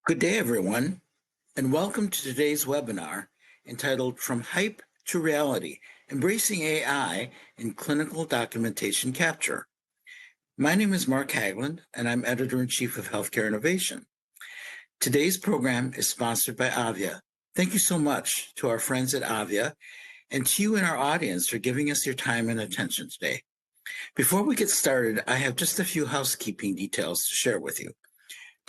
Good day, everyone, and welcome to today's webinar entitled From Hype to Reality, Embracing AI in Clinical Documentation Capture. My name is Mark Hagland, and I'm Editor-in-Chief of Healthcare Innovation. Today's program is sponsored by AVIA. Thank you so much to our friends at AVIA and to you in our audience for giving us your time and attention today. Before we get started, I have just a few housekeeping details to share with you.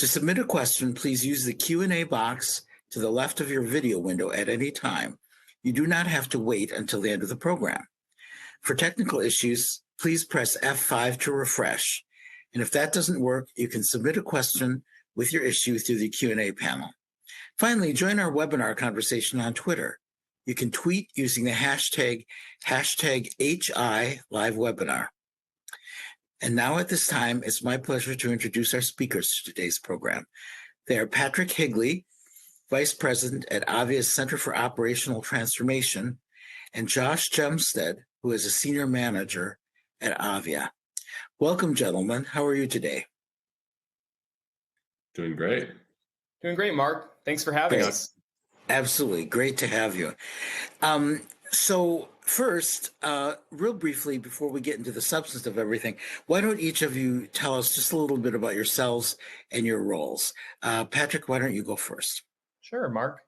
To submit a question, please use the Q&A box to the left of your video window at any time. You do not have to wait until the end of the program. For technical issues, please press F5 to refresh. And if that doesn't work, you can submit a question with your issue through the Q&A panel. Finally, join our webinar conversation on Twitter. You can tweet using the hashtag #HILiveWebinar. And now at this time, it's my pleasure to introduce our speakers to today's program. They are Patrick Higley, Vice President at AVIA's Center for Operational Transformation, and Josh Hjelmstad, who is a Senior Manager at AVIA. Welcome, gentlemen. How are you today? Doing great. Doing great, Mark. Thanks for having us. Absolutely. Great to have you. So first, real briefly, before we get into the substance of everything, why don't each of you tell us just a little bit about yourselves and your roles? Patrick, why don't you go first? Sure, Mark.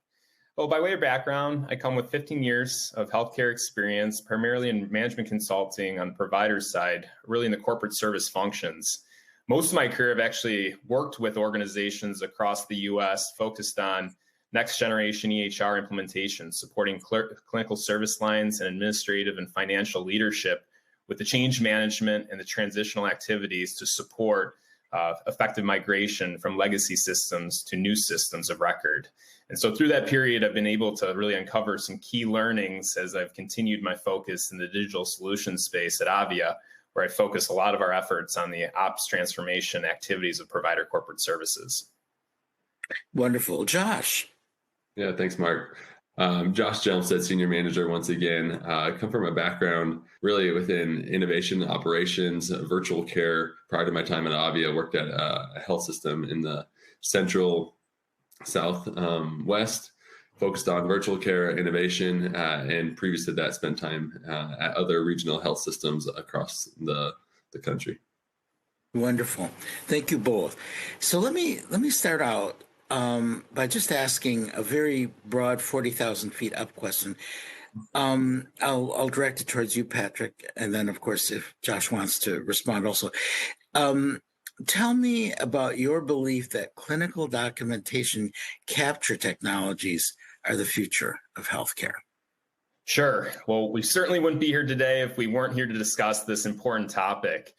Well, by way of background, I come with 15 years of healthcare experience, primarily in management consulting on the provider side, really in the corporate service functions. Most of my career, I've actually worked with organizations across the U.S. focused on next generation EHR implementation, supporting clinical service lines and administrative and financial leadership with the change management and the transitional activities to support effective migration from legacy systems to new systems of record. And so through that period, I've been able to really uncover some key learnings as I've continued my focus in the digital solutions space at AVIA, where I focus a lot of our efforts on the ops transformation activities of provider corporate services. Wonderful. Josh. Yeah, thanks, Mark. Josh Hjelmstad, Senior Manager once again. I come from a background really within innovation, operations, virtual care. Prior to my time at AVIA, worked at a health system in the central southwest, focused on virtual care innovation, and previous to that, spent time at other regional health systems across the country. Wonderful. Thank you both. So let me start out by just asking a very broad 40,000 feet up question. I'll direct it towards you, Patrick, and then, of course, if Josh wants to respond also. Tell me about your belief that clinical documentation capture technologies are the future of healthcare. Sure. Well, we certainly wouldn't be here today if we weren't here to discuss this important topic.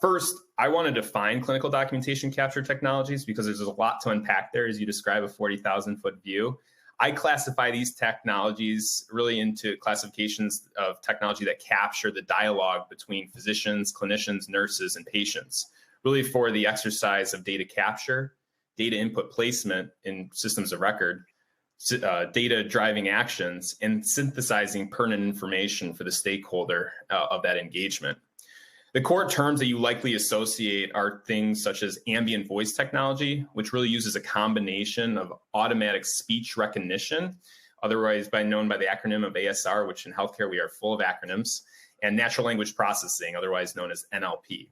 First, I want to define clinical documentation capture technologies because there's a lot to unpack there as you describe a 40,000 foot view. I classify these technologies really into classifications of technology that capture the dialogue between physicians, clinicians, nurses, and patients, really for the exercise of data capture, data input placement in systems of record, data driving actions, and synthesizing pertinent information for the stakeholder of that engagement. The core terms that you likely associate are things such as ambient voice technology, which really uses a combination of automatic speech recognition, otherwise known by the acronym of ASR, which in healthcare we are full of acronyms, and natural language processing, otherwise known as NLP,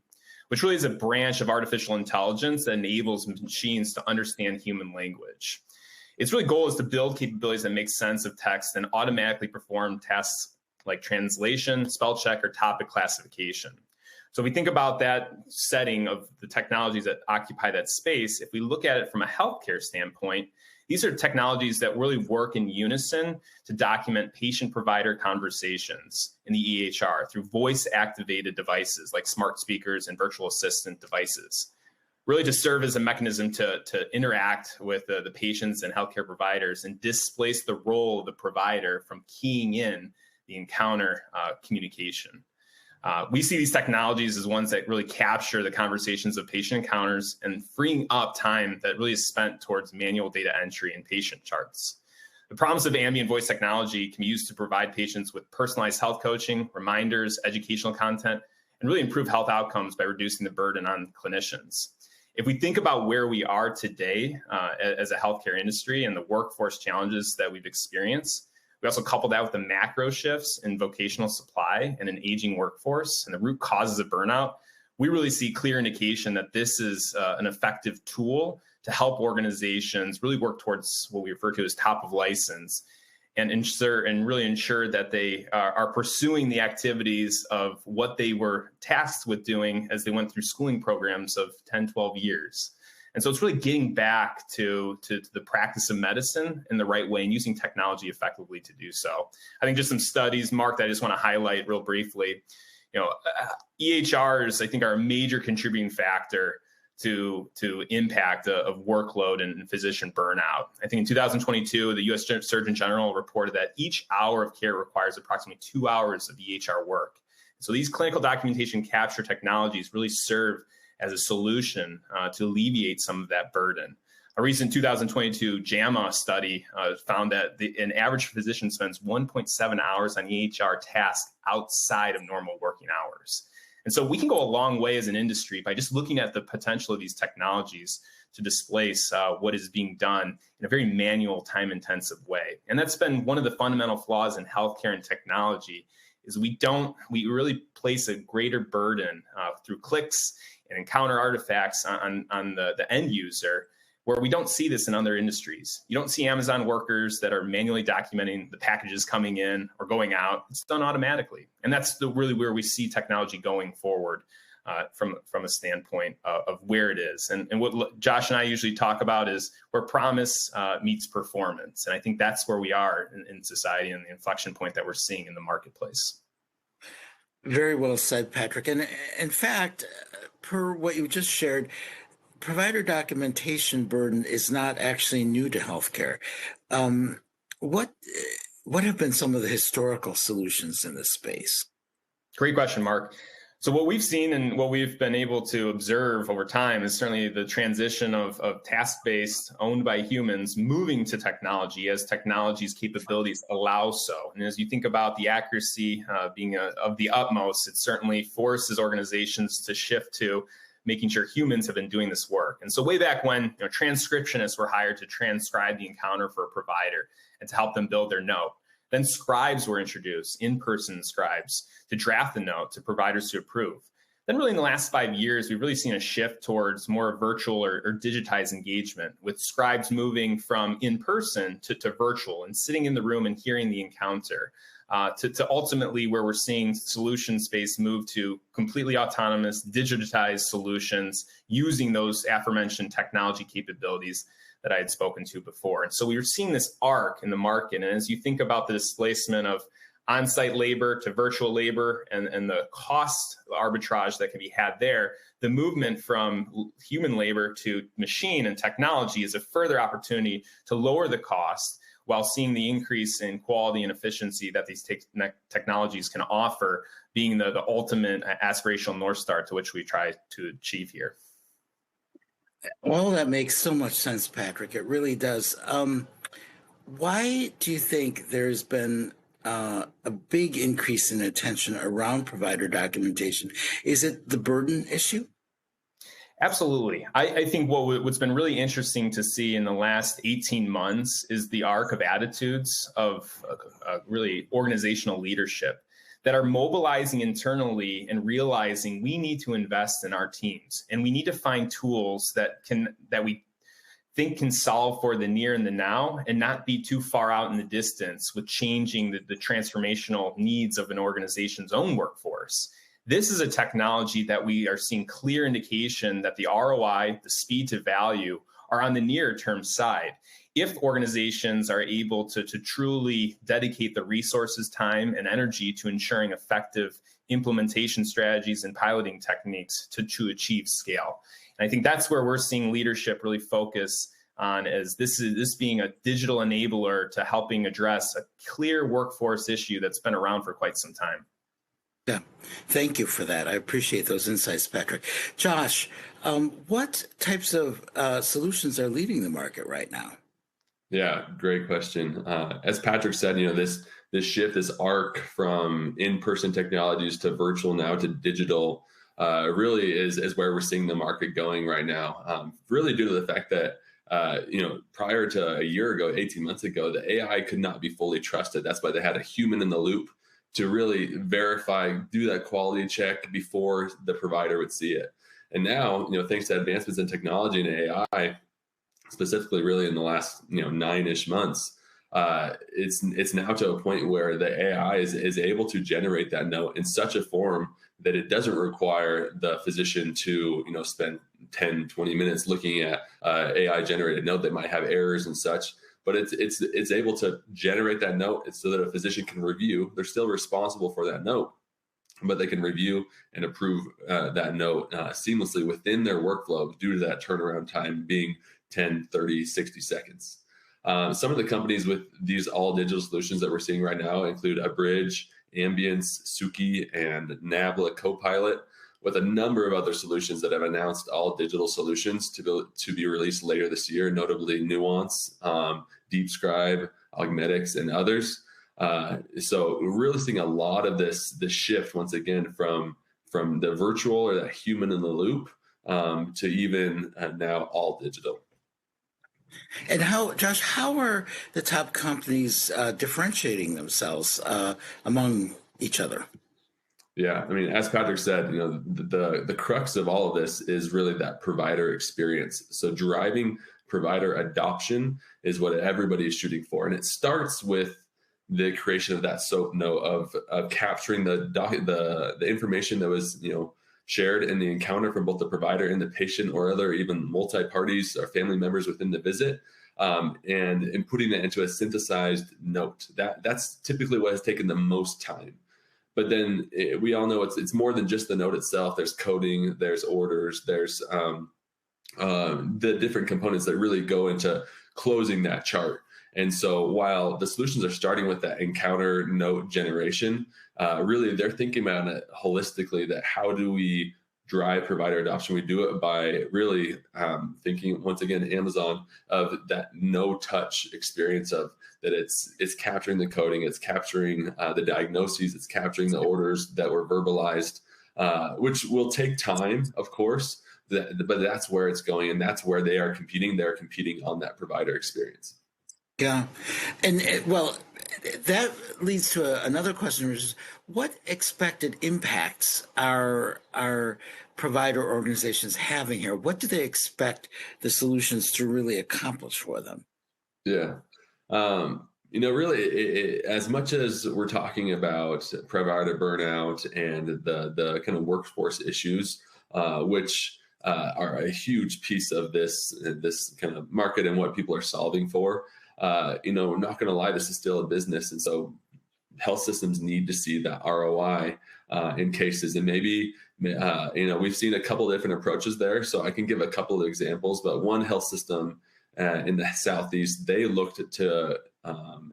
which really is a branch of artificial intelligence that enables machines to understand human language. Its really goal is to build capabilities that make sense of text and automatically perform tasks like translation, spell check, or topic classification. So if we think about that setting of the technologies that occupy that space, if we look at it from a healthcare standpoint, these are technologies that really work in unison to document patient-provider conversations in the EHR through voice-activated devices like smart speakers and virtual assistant devices, really to serve as a mechanism to interact with the patients and healthcare providers and displace the role of the provider from keying in the encounter communication. We see these technologies as ones that really capture the conversations of patient encounters and freeing up time that really is spent towards manual data entry and patient charts. The promise of ambient voice technology can be used to provide patients with personalized health coaching, reminders, educational content, and really improve health outcomes by reducing the burden on clinicians. If we think about where we are today as a healthcare industry and the workforce challenges that we've experienced, we also couple that with the macro shifts in vocational supply and an aging workforce and the root causes of burnout. We really see clear indication that this is an effective tool to help organizations really work towards what we refer to as top of license and really ensure that they are pursuing the activities of what they were tasked with doing as they went through schooling programs of 10, 12 years. And so it's really getting back to the practice of medicine in the right way and using technology effectively to do so. I think just some studies, Mark, that I just want to highlight real briefly. EHRs, I think, are a major contributing factor to impact of workload and physician burnout. I think in 2022, the U.S. Surgeon General reported that each hour of care requires approximately 2 hours of EHR work. So these clinical documentation capture technologies really serve as a solution to alleviate some of that burden. A recent 2022 JAMA study found that an average physician spends 1.7 hours on EHR tasks outside of normal working hours. And so we can go a long way as an industry by just looking at the potential of these technologies to displace what is being done in a very manual, time-intensive way. And that's been one of the fundamental flaws in healthcare and technology is we really place a greater burden through clicks and encounter artifacts on the end user, where we don't see this in other industries. You don't see Amazon workers that are manually documenting the packages coming in or going out. It's done automatically. And that's really where we see technology going forward from a standpoint of where it is. And what Josh and I usually talk about is where promise meets performance. And I think that's where we are in society and the inflection point that we're seeing in the marketplace. Very well said, Patrick. And in fact, per what you just shared, provider documentation burden is not actually new to healthcare. What have been some of the historical solutions in this space? Great question, Mark. So what we've seen and what we've been able to observe over time is certainly the transition of task-based, owned by humans, moving to technology as technology's capabilities allow so. And as you think about the accuracy being of the utmost, it certainly forces organizations to shift to making sure humans have been doing this work. And so way back when transcriptionists were hired to transcribe the encounter for a provider and to help them build their note. Then scribes were introduced, in-person scribes, to draft the note to providers to approve. Then really in the last 5 years, we've really seen a shift towards more virtual or digitized engagement, with scribes moving from in-person to virtual and sitting in the room and hearing the encounter. To ultimately where we're seeing solution space move to completely autonomous, digitized solutions using those aforementioned technology capabilities that I had spoken to before. And so we were seeing this arc in the market. And as you think about the displacement of on-site labor to virtual labor and the cost arbitrage that can be had there, the movement from human labor to machine and technology is a further opportunity to lower the cost while seeing the increase in quality and efficiency that these technologies can offer, being the ultimate aspirational North Star to which we try to achieve here. Well, that makes so much sense, Patrick. It really does. Why do you think there's been a big increase in attention around provider documentation? Is it the burden issue? Absolutely. I think what's been really interesting to see in the last 18 months is the arc of attitudes of really organizational leadership that are mobilizing internally and realizing we need to invest in our teams and we need to find tools that we think can solve for the near and the now and not be too far out in the distance with changing the transformational needs of an organization's own workforce. This is a technology that we are seeing clear indication that the ROI, the speed to value, are on the near term side. If organizations are able to truly dedicate the resources, time, and energy to ensuring effective implementation strategies and piloting techniques to achieve scale. And I think that's where we're seeing leadership really focus on, as this being a digital enabler to helping address a clear workforce issue that's been around for quite some time. Yeah, thank you for that. I appreciate those insights, Patrick. Josh, what types of solutions are leading the market right now? Yeah, great question. As Patrick said, this shift, this arc from in-person technologies to virtual now to digital, really is where we're seeing the market going right now. Really due to the fact that prior to a year ago, 18 months ago, the AI could not be fully trusted. That's why they had a human in the loop to really verify, do that quality check before the provider would see it. And now, thanks to advancements in technology and AI, specifically really in the last 9-ish months, it's now to a point where the AI is able to generate that note in such a form that it doesn't require the physician to spend 10, 20 minutes looking at AI generated note that might have errors and such. But it's able to generate that note so that a physician can review. They're still responsible for that note, but they can review and approve that note seamlessly within their workflow due to that turnaround time being 10, 30, 60 seconds. Some of the companies with these all digital solutions that we're seeing right now include Abridge, Ambience, Suki, and Nabla Copilot, with a number of other solutions that have announced all digital solutions to be released later this year, notably Nuance, DeepScribe, Augmetics, and others. So we're really seeing a lot of this shift once again from the virtual or that human in the loop to even now all digital. And Josh, how are the top companies differentiating themselves among each other? Yeah, I mean, as Patrick said, the crux of all of this is really that provider experience. So driving provider adoption is what everybody is shooting for, and it starts with the creation of that SOAP note of capturing the information that was shared in the encounter from both the provider and the patient, or other even multi-parties or family members within the visit, and putting that into a synthesized note. That's typically what has taken the most time. But then we all know it's more than just the note itself. There's coding, there's orders, there's the different components that really go into closing that chart. And so while the solutions are starting with that encounter note generation, really they're thinking about it holistically, that how do we drive provider adoption? We do it by really thinking, once again, Amazon, of that no touch experience, of that it's capturing the coding, it's capturing the diagnoses, it's capturing the orders that were verbalized, which will take time, of course, but that's where it's going, and that's where they are competing. They're competing on that provider experience. Yeah. And that leads to another question, which is, what expected impacts are provider organizations having here? What do they expect the solutions to really accomplish for them? Yeah. Really, as much as we're talking about provider burnout and the kind of workforce issues, which are a huge piece of this kind of market and what people are solving for, I'm not going to lie, this is still a business. And so health systems need to see that ROI in cases. And maybe, we've seen a couple of different approaches there. So I can give a couple of examples, but one health system in the Southeast, they looked to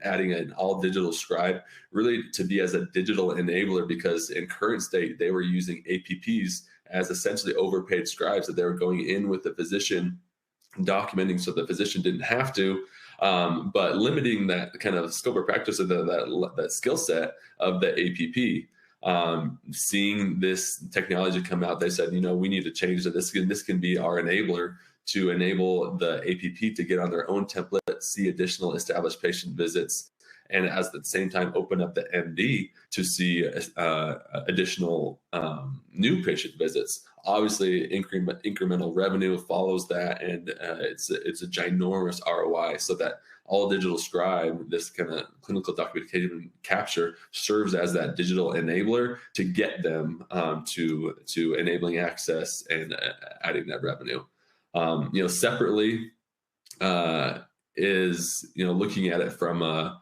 adding an all digital scribe really to be as a digital enabler, because in current state, they were using APPs as essentially overpaid scribes that they were going in with the physician documenting so the physician didn't have to, but limiting that kind of scope of practice of that skill set of the APP. Seeing this technology come out, they said, we need to change that. This can be our enabler to enable the APP to get on their own template, see additional established patient visits, and at the same time open up the MD to see additional new patient visits. Obviously, incremental revenue follows that, and it's a ginormous ROI. So that all digital scribe, this kind of clinical documentation capture, serves as that digital enabler to get them to enabling access and adding that revenue. Separately is looking at it from a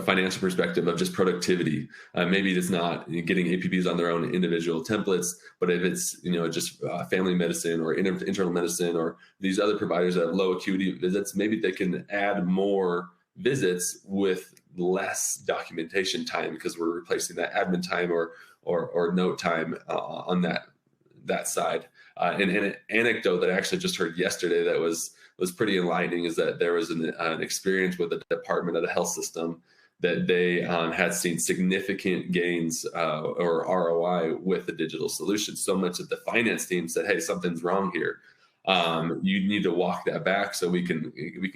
financial perspective of just productivity. Maybe it's not getting APPs on their own individual templates, but if it's just family medicine or internal medicine or these other providers that have low acuity visits, maybe they can add more visits with less documentation time, because we're replacing that admin time or note time on that side. And an anecdote that I actually just heard yesterday that was pretty enlightening is that there was an experience with a department at a health system that they had seen significant gains or ROI with the digital solution. So much that the finance team said, "Hey, something's wrong here. You need to walk that back so we can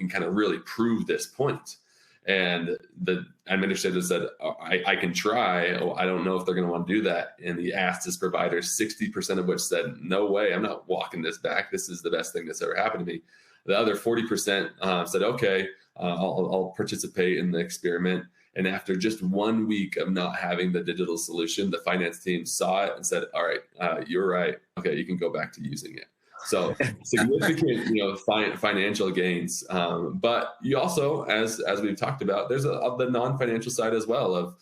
kind of really prove this point." And the administrator said, I can try. Oh, I don't know if they're going to want to do that. And he asked his providers, 60% of which said, "No way, I'm not walking this back. This is the best thing that's ever happened to me." The other 40% said, "Okay, I'll participate in the experiment." And after just 1 week of not having the digital solution, the finance team saw it and said, "All right, you're right. Okay, you can go back to using it." So significant, financial gains. But you also, as we've talked about, there's the non-financial side as well of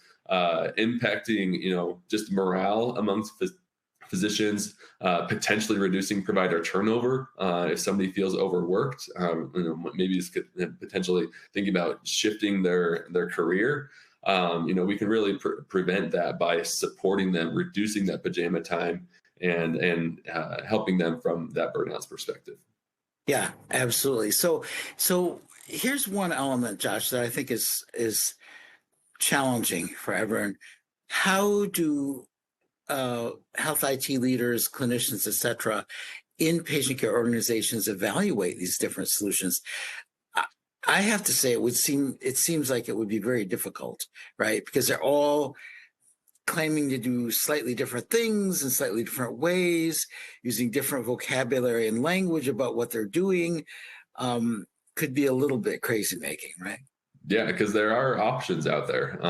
impacting, just morale amongst physicians, potentially reducing provider turnover if somebody feels overworked. Maybe it's potentially thinking about shifting their career. We can really prevent that by supporting them, reducing that pajama time, and helping them from that burnout perspective. Yeah, absolutely. So here's one element, Josh, that I think is challenging for everyone. How do health IT leaders, clinicians, et cetera, in patient care organizations evaluate these different solutions? I have to say it seems like it would be very difficult, right? Because they're all claiming to do slightly different things in slightly different ways, using different vocabulary and language about what they're doing. Could be a little bit crazy making, right? Yeah, because there are options out there.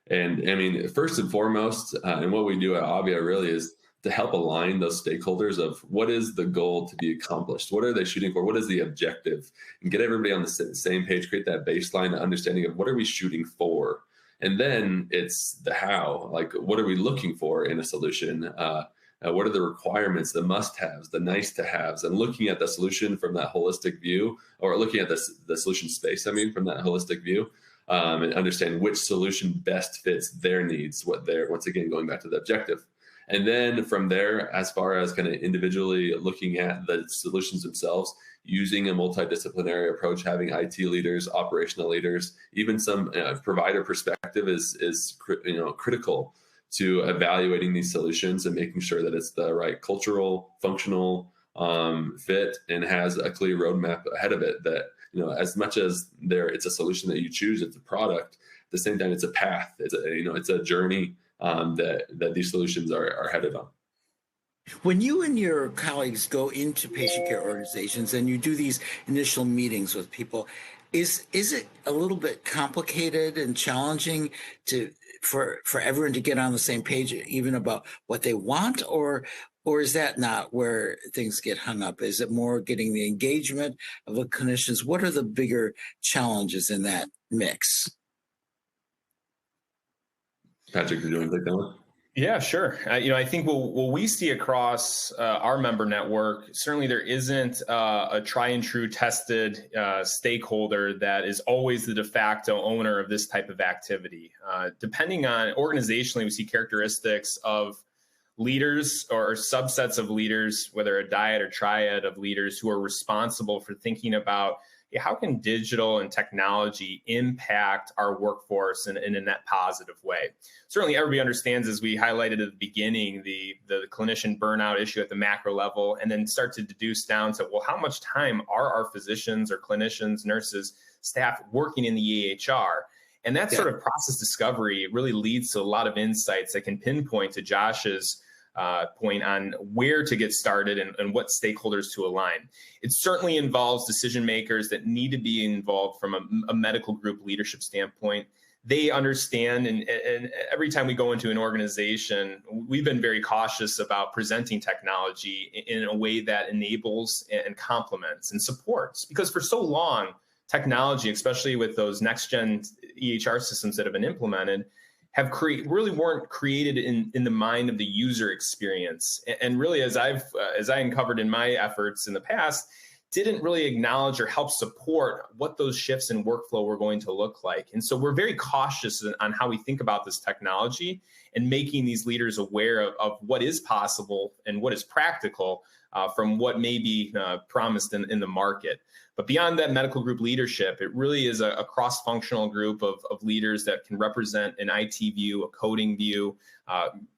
And I mean, first and foremost, and what we do at AVIA really is to help align those stakeholders of what is the goal to be accomplished? What are they shooting for? What is the objective? And get everybody on the same page, create that baseline understanding of what are we shooting for? And then it's the how, like, what are we looking for in a solution? What are the requirements, the must-haves, the nice-to-haves, and looking at the solution from that holistic view, or looking at the solution space, from that holistic view, and understand which solution best fits their needs, what they're, once again, going back to the objective. And then from there, as far as kind of individually looking at the solutions themselves, using a multidisciplinary approach, having IT leaders, operational leaders, even some provider perspective is critical to evaluating these solutions and making sure that it's the right cultural, functional fit and has a clear roadmap ahead of it. That as much as it's a solution that you choose, it's a product. At the same time, it's a path. It's a journey that these solutions are headed on. When you and your colleagues go into patient care organizations and you do these initial meetings with people, is it a little bit complicated and challenging for everyone to get on the same page, even about what they want, or is that not where things get hung up? Is it more getting the engagement of the clinicians? What are the bigger challenges in that mix? Patrick, do you want to take that one? Yeah, sure. I think what we see across our member network, certainly there isn't a try and true tested stakeholder that is always the de facto owner of this type of activity. Depending on organizationally, we see characteristics of leaders or subsets of leaders, whether a dyad or triad of leaders who are responsible for thinking about how can digital and technology impact our workforce in a net positive way. Certainly everybody understands, as we highlighted at the beginning, the clinician burnout issue at the macro level, and then start to deduce down to, well, how much time are our physicians or clinicians, nurses, staff working in the EHR? And that sort of process discovery really leads to a lot of insights that can pinpoint to Josh's point on where to get started and what stakeholders to align. It certainly involves decision makers that need to be involved from a medical group leadership standpoint. They understand, and every time we go into an organization, we've been very cautious about presenting technology in a way that enables and complements and supports. Because for so long, technology, especially with those next-gen EHR systems that have been implemented, really weren't created in the mind of the user experience. And really, as I uncovered in my efforts in the past, didn't really acknowledge or help support what those shifts in workflow were going to look like. And so we're very cautious on how we think about this technology and making these leaders aware of what is possible and what is practical from what may be promised in the market. But beyond that medical group leadership, it really is a cross-functional group of leaders that can represent an IT view, a coding view,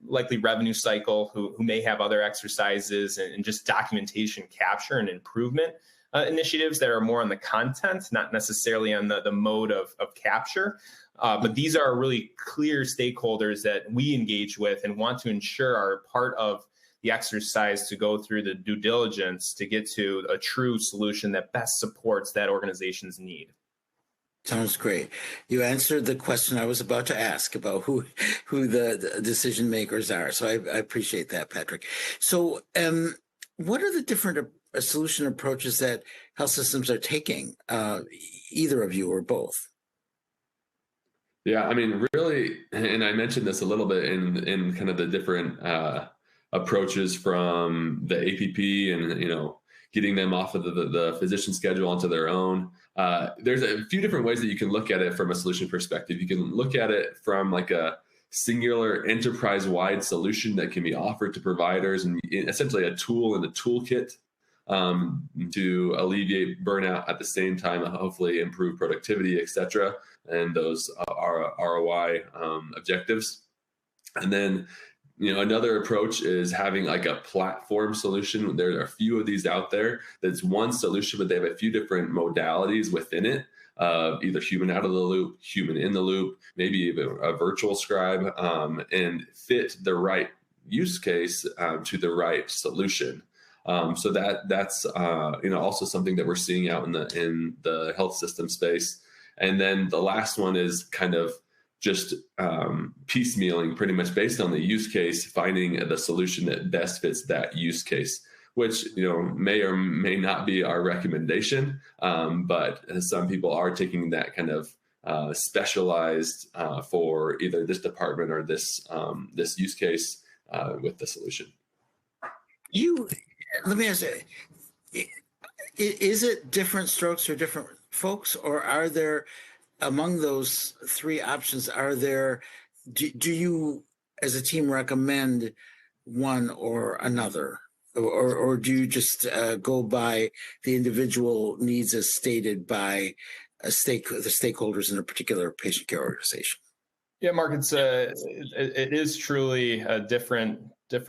likely revenue cycle, who may have other exercises and just documentation capture and improvement initiatives that are more on the content, not necessarily on the mode of capture. But these are really clear stakeholders that we engage with and want to ensure are part of the exercise to go through the due diligence to get to a true solution that best supports that organization's need. Sounds great. You answered the question I was about to ask about who the decision makers are. So I appreciate that, Patrick. So what are the different solution approaches that health systems are taking, either of you or both? Yeah, I mean, really, and I mentioned this a little bit in kind of the different approaches from the APP and, getting them off of the physician schedule onto their own. There's a few different ways that you can look at it from a solution perspective. You can look at it from like a singular enterprise-wide solution that can be offered to providers, and essentially a tool in the toolkit to alleviate burnout at the same time, hopefully improve productivity, et cetera, and those ROI objectives. And then, another approach is having like a platform solution. There are a few of these out there. That's one solution, but they have a few different modalities within it. Either human out of the loop, human in the loop, maybe even a virtual scribe, and fit the right use case to the right solution. So that's also something that we're seeing out in the health system space. And then the last one is kind of just piecemealing, pretty much based on the use case, finding the solution that best fits that use case, which may or may not be our recommendation, but some people are taking that kind of specialized for either this department or this use case with the solution. Let me ask you, is it different strokes for different folks, or are there, among those three options, do you as a team recommend one or another, or do you just go by the individual needs as stated by the stakeholders in a particular patient care organization? Yeah, Mark, it is truly a different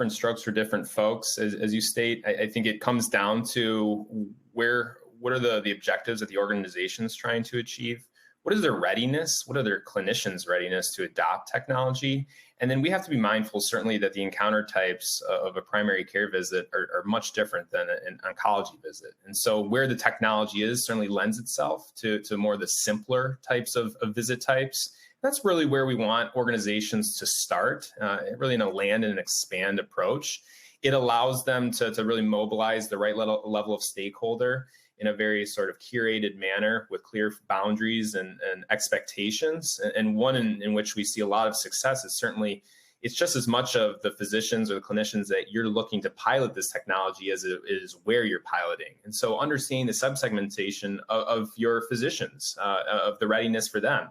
strokes for different folks. As you state, I think it comes down to what are the objectives that the organization is trying to achieve? What is their readiness? What are their clinicians' readiness to adopt technology? And then we have to be mindful, certainly, that the encounter types of a primary care visit are much different than an oncology visit. And so where the technology is certainly lends itself to more of the simpler types of visit types. That's really where we want organizations to start, really in a land and expand approach. It allows them to really mobilize the right level of stakeholder in a very sort of curated manner with clear boundaries and expectations. And one in which we see a lot of success is certainly, it's just as much of the physicians or the clinicians that you're looking to pilot this technology as it is where you're piloting. And so understanding the subsegmentation of your physicians, of the readiness for them.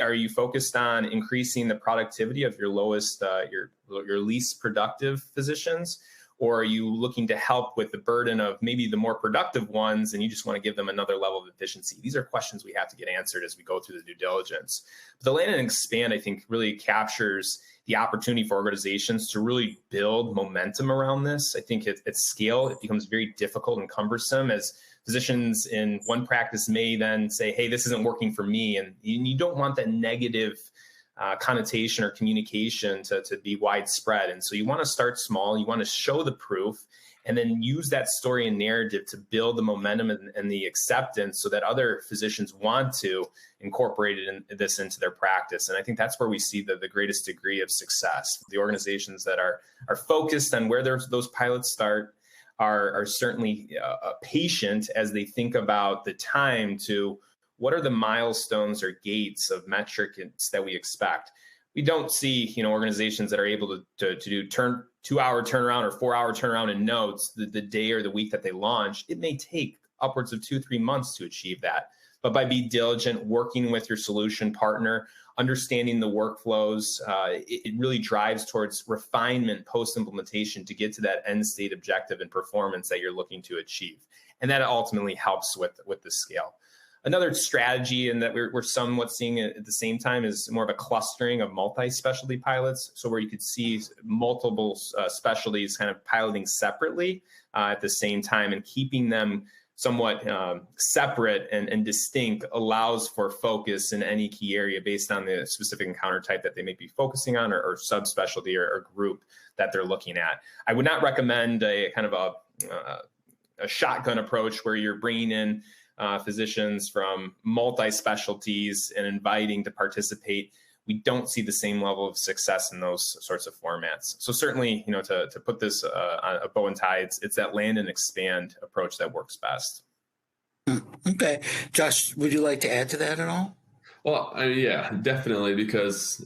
Are you focused on increasing the productivity of your lowest, your least productive physicians? Or are you looking to help with the burden of maybe the more productive ones and you just want to give them another level of efficiency? These are questions we have to get answered as we go through the due diligence. But the land and expand, I think, really captures the opportunity for organizations to really build momentum around this. I think at scale, it becomes very difficult and cumbersome as physicians in one practice may then say, hey, this isn't working for me. And you don't want that negative connotation or communication to be widespread. And so you want to start small, you want to show the proof, and then use that story and narrative to build the momentum and the acceptance so that other physicians want to incorporate this into their practice. And I think that's where we see the greatest degree of success. The organizations that are focused on where those pilots start are certainly patient as they think about the time to what are the milestones or gates of metrics that we expect. We don't see organizations that are able to do 2-hour turnaround or 4-hour turnaround in notes the day or the week that they launch. It may take upwards of 2-3 months to achieve that. But by being diligent, working with your solution partner, understanding the workflows. It really drives towards refinement post-implementation to get to that end state objective and performance that you're looking to achieve. And that ultimately helps with the scale. Another strategy, and that we're somewhat seeing it at the same time, is more of a clustering of multi-specialty pilots. So where you could see multiple specialties kind of piloting separately at the same time, and keeping them somewhat separate and distinct allows for focus in any key area based on the specific encounter type that they may be focusing on, or subspecialty or group that they're looking at. I would not recommend a kind of a shotgun approach where you're bringing in physicians from multi-specialties and inviting to participate. We don't see the same level of success in those sorts of formats. So certainly, to put this on a bow and tie, it's that land and expand approach that works best. Okay. Josh, would you like to add to that at all? Well, yeah, definitely, because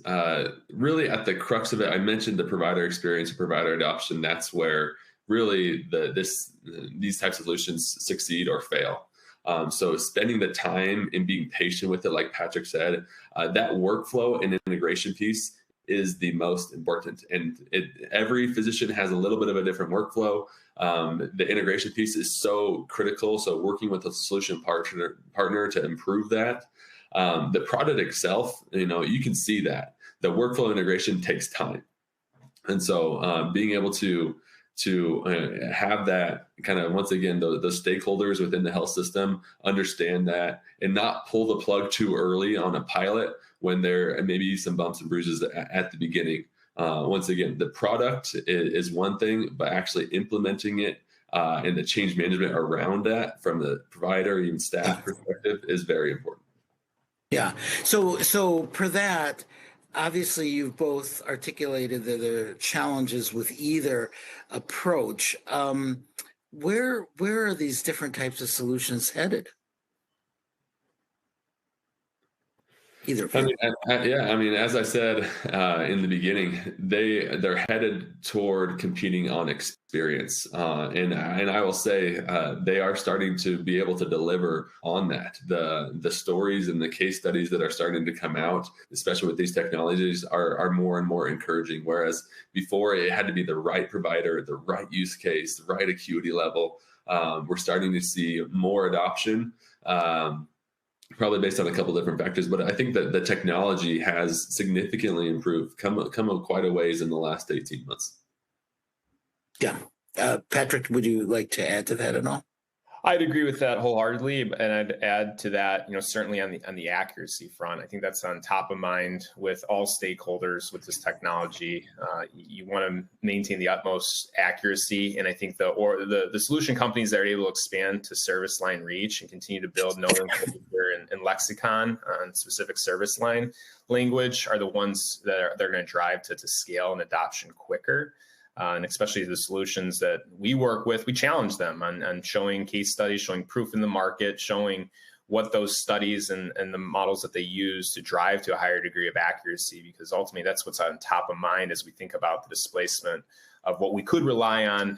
really at the crux of it, I mentioned the provider experience, provider adoption. That's where really these types of solutions succeed or fail. So spending the time and being patient with it, like Patrick said, that workflow and integration piece is the most important. And every physician has a little bit of a different workflow. The integration piece is so critical. So working with a solution partner to improve that. The product itself, you can see that the workflow integration takes time. And so being able to have that kind of, once again, the stakeholders within the health system understand that, and not pull the plug too early on a pilot when there may be some bumps and bruises at the beginning. Once again, the product is one thing, but actually implementing it and the change management around that from the provider, even staff perspective, is very important. Yeah. So per that, obviously, you've both articulated that there are challenges with either approach. Where are these different types of solutions headed? Either. As I said in the beginning, they're headed toward competing on experience, and I will say they are starting to be able to deliver on that. The stories and the case studies that are starting to come out, especially with these technologies, are more and more encouraging. Whereas before, it had to be the right provider, the right use case, the right acuity level. We're starting to see more adoption. Probably based on a couple different factors, but I think that the technology has significantly improved, come quite a ways in the last 18 months. Yeah. Patrick, would you like to add to that at all? I'd agree with that wholeheartedly, and I'd add to that, certainly on the accuracy front. I think that's on top of mind with all stakeholders with this technology. You want to maintain the utmost accuracy, and I think the solution companies that are able to expand to service line reach and continue to build nomenclature and lexicon on specific service line language are the ones that they're going to drive to scale and adoption quicker. And especially the solutions that we work with, we challenge them on showing case studies, showing proof in the market, showing what those studies and the models that they use to drive to a higher degree of accuracy, because ultimately that's what's on top of mind as we think about the displacement of what we could rely on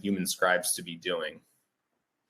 human scribes to be doing.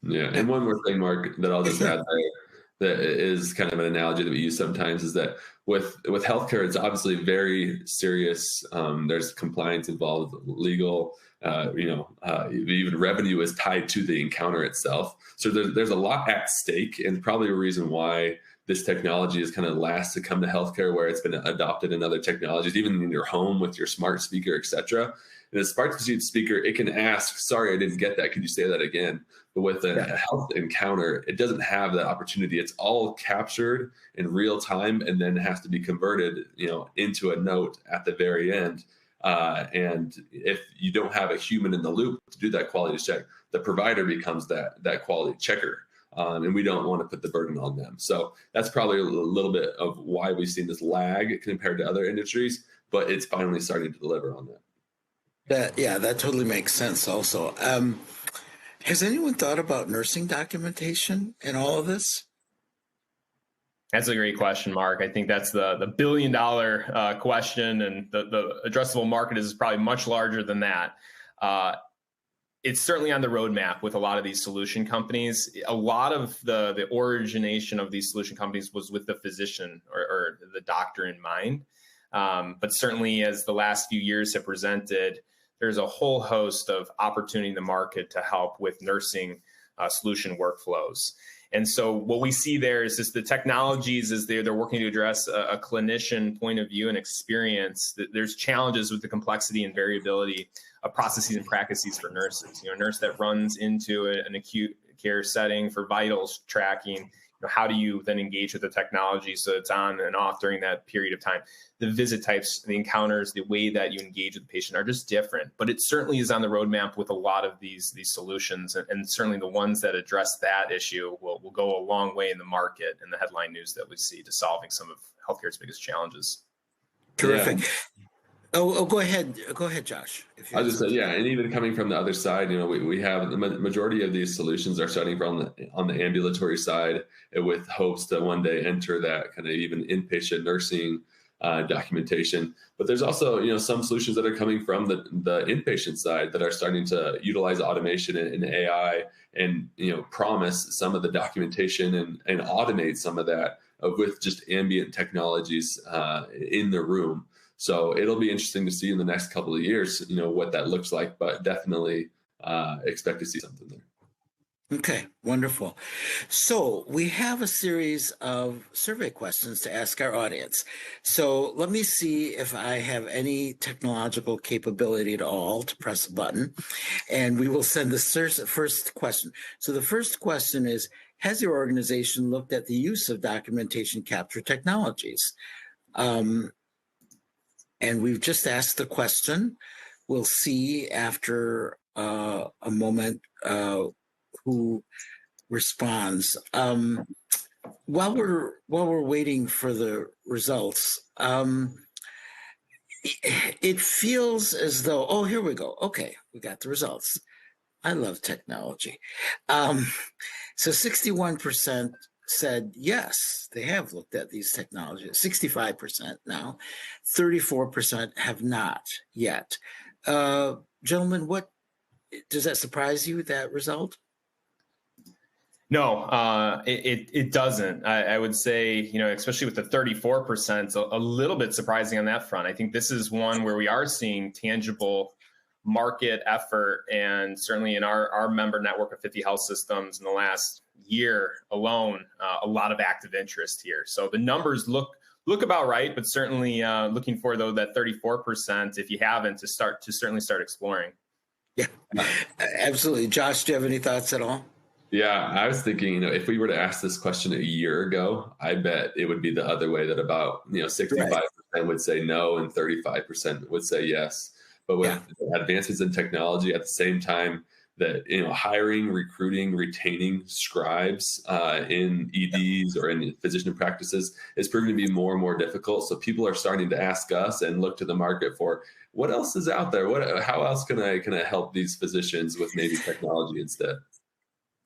Yeah, and one more thing, Mark, that I'll just add there, that is kind of an analogy that we use sometimes, is that with healthcare, it's obviously very serious. There's compliance involved, legal, even revenue is tied to the encounter itself. So there's a lot at stake, and probably a reason why this technology is kind of last to come to healthcare, where it's been adopted in other technologies, even in your home with your smart speaker, et cetera. And a smart speaker, it can ask, "Sorry, I didn't get that. Could you say that again?" But with a health encounter, it doesn't have that opportunity. It's all captured in real time and then has to be converted, into a note at the very end. And if you don't have a human in the loop to do that quality check, the provider becomes that quality checker. And we don't want to put the burden on them. So that's probably a little bit of why we've seen this lag compared to other industries, but it's finally starting to deliver on that. That totally makes sense also. Has anyone thought about nursing documentation in all of this? That's a great question, Mark. I think that's the billion-dollar question, and the addressable market is probably much larger than that. it's certainly on the roadmap with a lot of these solution companies. A lot of the origination of these solution companies was with the physician or the doctor in mind. But certainly as the last few years have presented, there's a whole host of opportunity in the market to help with nursing solution workflows. And so what we see there is just the technologies as they're working to address a clinician point of view and experience. There's challenges with the complexity and variability of processes and practices for nurses. A nurse that runs into an acute care setting for vitals tracking, how do you then engage with the technology so it's on and off during that period of time? The visit types, the encounters, the way that you engage with the patient are just different. But it certainly is on the roadmap with a lot of these solutions, and certainly the ones that address that issue will go a long way in the market and the headline news that we see to solving some of healthcare's biggest challenges. Terrific. Yeah. Oh, go ahead. Go ahead, Josh. I was just saying, yeah, and even coming from the other side, we have the majority of these solutions are starting from on the ambulatory side, with hopes to one day enter that kind of even inpatient nursing documentation. But there's also, some solutions that are coming from the inpatient side that are starting to utilize automation and AI and, promise some of the documentation and automate some of that with just ambient technologies in the room. So it'll be interesting to see in the next couple of years, what that looks like, but definitely expect to see something there. Okay, wonderful. So we have a series of survey questions to ask our audience. So let me see if I have any technological capability at all to press a button, and we will send the first question. So the first question is, has your organization looked at the use of documentation capture technologies? And we've just asked the question. We'll see after a moment who responds. While we're waiting for the results, it feels as though, oh, here we go. Okay, we got the results. I love technology. So 61% said yes, they have looked at these technologies. 65% now, 34% have not yet. Gentlemen, what does that surprise you, that result? No, it doesn't. I would say, especially with the 34%, a little bit surprising on that front. I think this is one where we are seeing tangible market effort, and certainly in our member network of 50 health systems in the last year alone, a lot of active interest here. So the numbers look about right, but certainly looking for that 34%, if you haven't, to certainly start exploring. Yeah, absolutely. Josh, do you have any thoughts at all? Yeah, I was thinking, if we were to ask this question a year ago, I bet it would be the other way, that about 65% would say no and 35% would say yes. But with advances in technology, at the same time that hiring, recruiting, retaining scribes in EDs or in physician practices is proving to be more and more difficult. So people are starting to ask us and look to the market for what else is out there. How else can I help these physicians with maybe technology instead?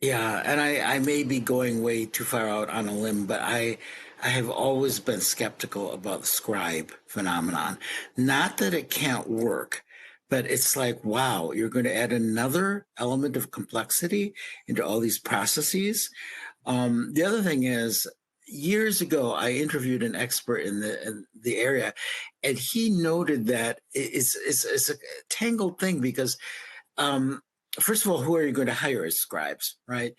Yeah, and I may be going way too far out on a limb, but I have always been skeptical about the scribe phenomenon. Not that it can't work, but it's like, wow, you're going to add another element of complexity into all these processes. The other thing is, years ago, I interviewed an expert in the area, and he noted that it's a tangled thing because, first of all, who are you going to hire as scribes, right?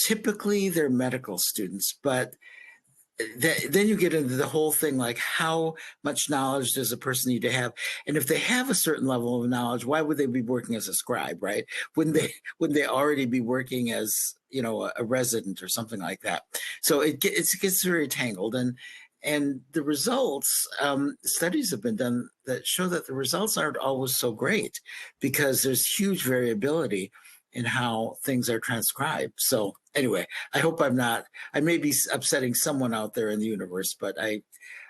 Typically, they're medical students, but then you get into the whole thing, like how much knowledge does a person need to have? And if they have a certain level of knowledge, why would they be working as a scribe, right? Wouldn't they already be working as, a resident or something like that? So it gets very tangled. And the results, studies have been done that show that the results aren't always so great because there's huge variability in how things are transcribed. So anyway, I hope I may be upsetting someone out there in the universe, but I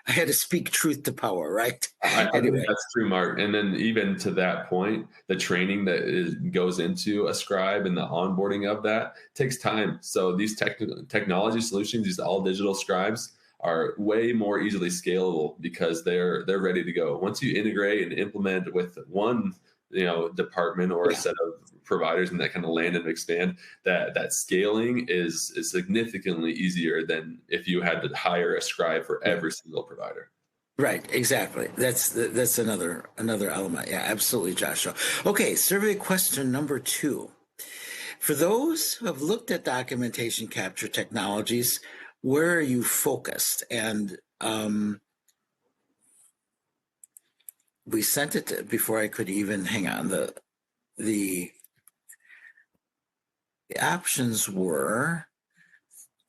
had to speak truth to power, right? I think that's true, Mark. And then even to that point, the training that goes into a scribe and the onboarding of that takes time. So these technology solutions, these all digital scribes, are way more easily scalable because they're ready to go. Once you integrate and implement with one department or a Yeah. set of providers, and that kind of land and expand, that scaling is significantly easier than if you had to hire a scribe for every single provider. Right, exactly. That's another element. Yeah, absolutely, Joshua. Okay, survey question number 2. For those who have looked at documentation capture technologies, where are you focused? And we sent it before I could even hang on. The options were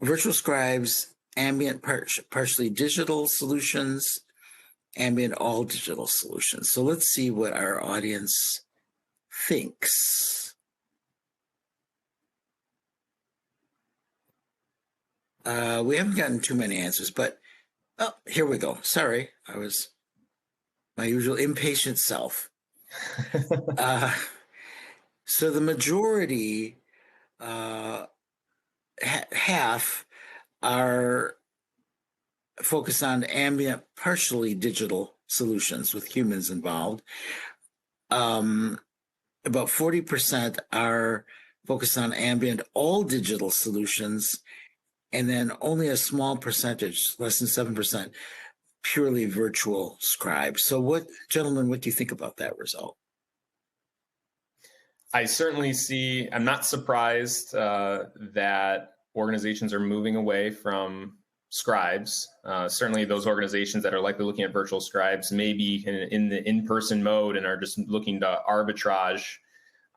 virtual scribes, ambient partially digital solutions, ambient all digital solutions. So let's see what our audience thinks. We haven't gotten too many answers, but here we go. Sorry, I was my usual impatient self. So the majority, half, are focused on ambient partially digital solutions with humans involved. About 40% are focused on ambient all digital solutions, and then only a small percentage, less than 7%, purely virtual scribes. So gentlemen, what do you think about that result? I certainly see, I'm not surprised that organizations are moving away from scribes. Certainly those organizations that are likely looking at virtual scribes may be in the in-person mode and are just looking to arbitrage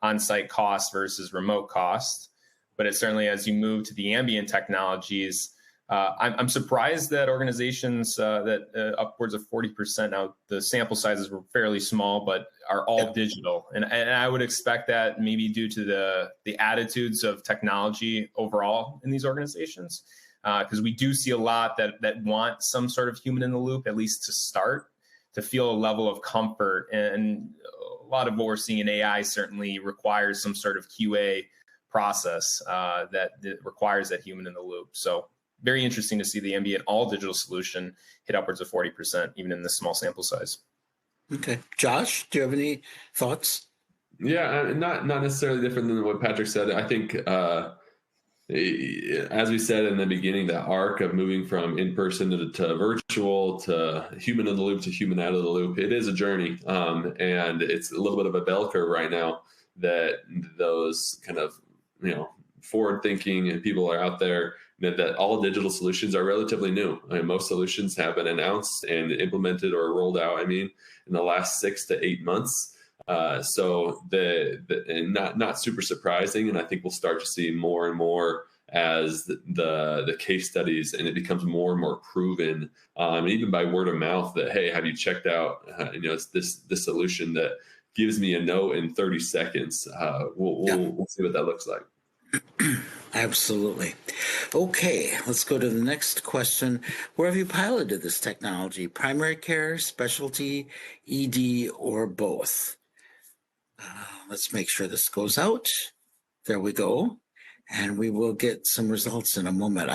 on-site cost versus remote cost. But it's certainly, as you move to the ambient technologies, I'm surprised that organizations that upwards of 40%, now the sample sizes were fairly small, but are all digital. And I would expect that maybe due to the attitudes of technology overall in these organizations, because we do see a lot that want some sort of human in the loop, at least to start, to feel a level of comfort. And a lot of what we're seeing in AI certainly requires some sort of QA process that requires that human in the loop. So very interesting to see the ambient all digital solution hit upwards of 40%, even in this small sample size. Okay. Josh, do you have any thoughts? Yeah, not necessarily different than what Patrick said. I think, as we said in the beginning, that arc of moving from in-person to virtual to human in the loop to human out of the loop, it is a journey. And it's a little bit of a bell curve right now that those kind of, forward-thinking people are out there, that all digital solutions are relatively new. I mean, most solutions have been announced and implemented or rolled out, in the last 6 to 8 months. So and not super surprising. And I think we'll start to see more and more as the case studies, and it becomes more and more proven, even by word of mouth, that, hey, have you checked out, it's this solution that gives me a note in 30 seconds. We'll see what that looks like. Absolutely. Okay, let's go to the next question. Where have you piloted this technology? Primary care, specialty, ED, or both? Let's make sure this goes out. There we go. And we will get some results in a moment.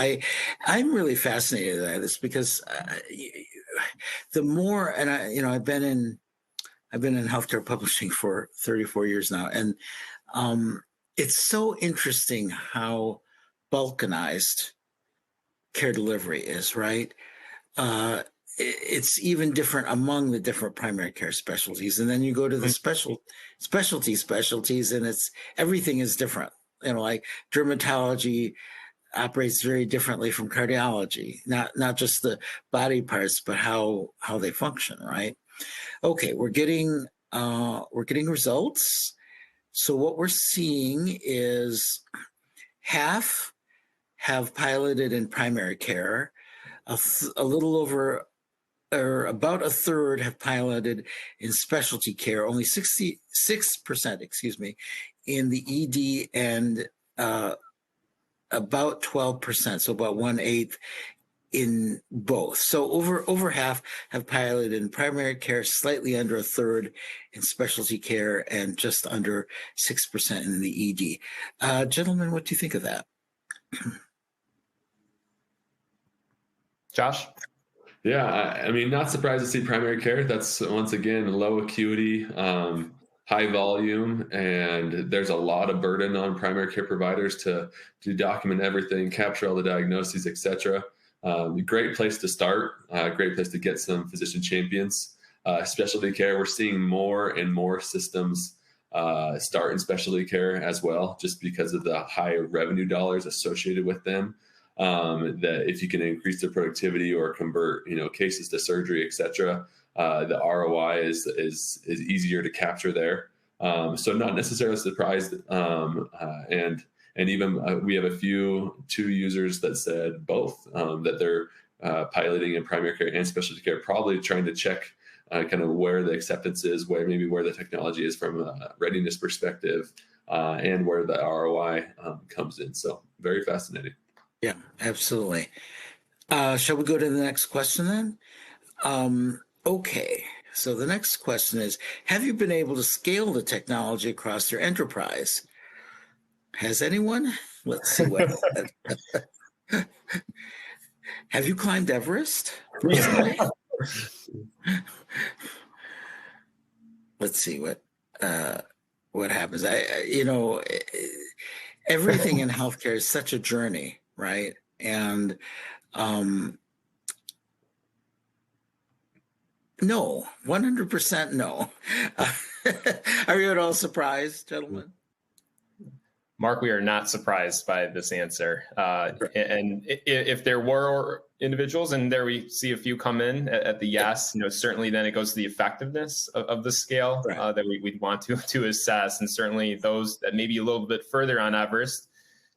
I'm really fascinated by this because the more, and I've been in healthcare publishing for 34 years now, and it's so interesting how balkanized care delivery is, right? It's even different among the different primary care specialties. And then you go to the specialties, and everything is different. Like dermatology operates very differently from cardiology, not just the body parts, but how they function, right? Okay, we're getting results. So what we're seeing is half have piloted in primary care, a little over, or about a third have piloted in specialty care, only 66%, in the ED, and about 12%, so about 1/8 in both. So over half have piloted in primary care, slightly under a third in specialty care, and just under 6% in the ED. Gentlemen, what do you think of that? Josh? Yeah, not surprised to see primary care. That's, once again, low acuity, high volume, and there's a lot of burden on primary care providers to document everything, capture all the diagnoses, etc. Great place to start, great place to get some physician champions. Specialty care, we're seeing more and more systems start in specialty care as well, just because of the high revenue dollars associated with them. That if you can increase their productivity or convert, cases to surgery, etc., the ROI is easier to capture there. So not necessarily surprised. And even we have two users that said both, that they're piloting in primary care and specialty care, probably trying to check kind of where the acceptance is, where the technology is from a readiness perspective, and where the ROI comes in. So very fascinating. Yeah, absolutely. Shall we go to the next question then? Okay, so the next question is, have you been able to scale the technology across your enterprise? Has anyone? Let's see what. Have you climbed Everest recently? Let's see what happens. Everything in healthcare is such a journey, right? And no, 100% no. Are you at all surprised, gentlemen? Mark, we are not surprised by this answer. And if there were individuals, and there we see a few come in at the yes, certainly then it goes to the effectiveness of the scale that we'd want to assess. And certainly those that may be a little bit further on Everest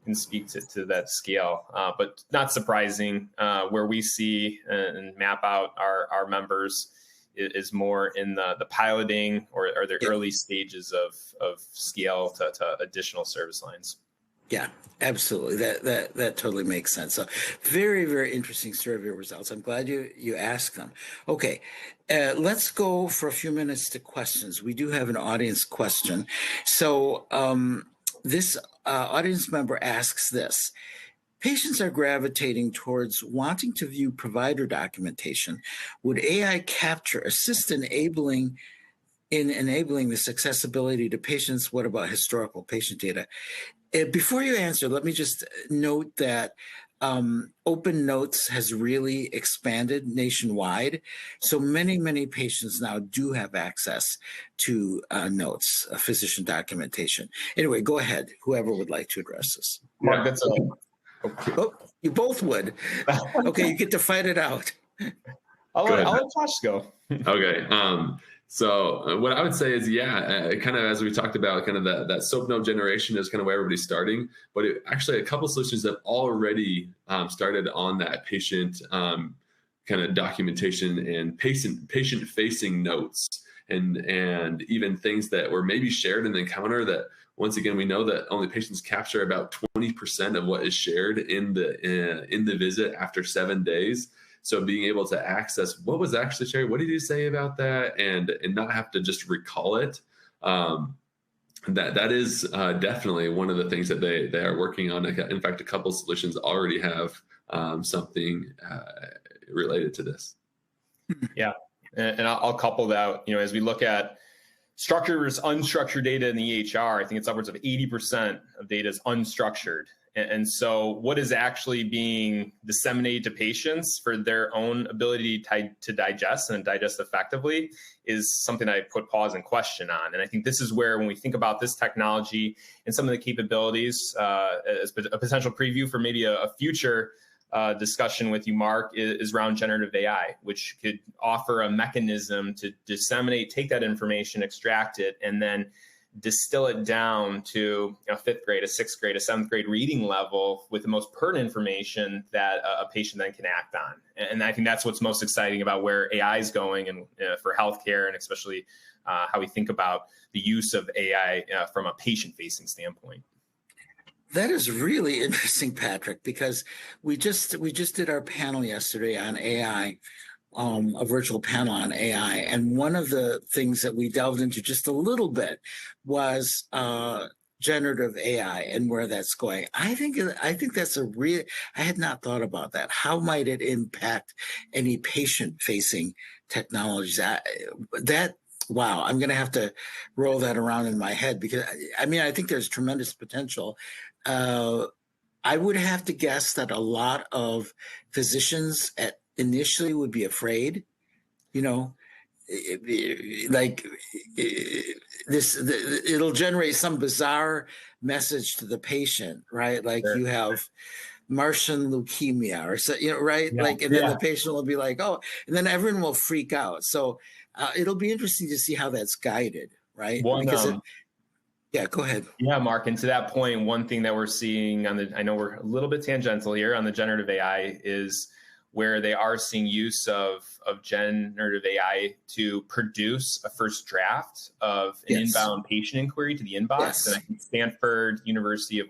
can speak to that scale. But not surprising, where we see and map out our members is more in the piloting or the early stages of scale to additional service lines. Yeah, absolutely. That totally makes sense. So very, very interesting survey results. I'm glad you asked them. Okay, let's go for a few minutes to questions. We do have an audience question. So this audience member asks this. Patients are gravitating towards wanting to view provider documentation. Would AI capture assist in enabling this accessibility to patients? What about historical patient data? Before you answer, let me just note that Open Notes has really expanded nationwide. So many patients now do have access to notes, physician documentation. Anyway, go ahead, whoever would like to address this. Mark, that's Oh, you both would. Okay, you get to fight it out. I'll let Josh go. Okay. So what I would say is, kind of as we talked about, kind of that SOAP note generation is kind of where everybody's starting. But actually, a couple solutions have already started on that patient kind of documentation and patient-facing notes, and even things that were maybe shared in the encounter that, once again, we know that only patients capture about 20% of what is shared in the visit after 7 days. So being able to access what was actually shared, what did you say about that, and not have to just recall it. That is definitely one of the things that they are working on. In fact, a couple solutions already have something related to this. Yeah, and I'll couple that. As we look at structured versus unstructured data in the EHR, I think it's upwards of 80% of data is unstructured. And so what is actually being disseminated to patients for their own ability to digest and digest effectively is something I put pause and question on. And I think this is where, when we think about this technology and some of the capabilities as a potential preview for maybe a future discussion with you, Mark, is around generative AI, which could offer a mechanism to disseminate, take that information, extract it, and then distill it down to a 5th grade, a 6th grade, a 7th grade reading level with the most pertinent information that a patient then can act on. And I think that's what's most exciting about where AI is going, and for healthcare, and especially how we think about the use of AI from a patient-facing standpoint. That is really interesting, Patrick, because we just did our panel yesterday on AI, a virtual panel on AI, and one of the things that we delved into just a little bit was generative AI and where that's going. I think that's I had not thought about that. How might it impact any patient-facing technologies? That wow, I'm going to have to roll that around in my head because I mean, I think there's tremendous potential. I would have to guess that a lot of physicians initially would be afraid, you know, it'll generate some bizarre message to the patient, right? Like Sure. you have Martian leukemia or so, right? Yeah. Like, and then the patient will be like, oh, and then everyone will freak out. So it'll be interesting to see how that's guided, right? Because yeah, go ahead. Yeah, Mark. And to that point, one thing that we're seeing I know we're a little bit tangential here on the generative AI is where they are seeing use of generative AI to produce a first draft of an inbound patient inquiry to the inbox. Yes. And I think Stanford, University of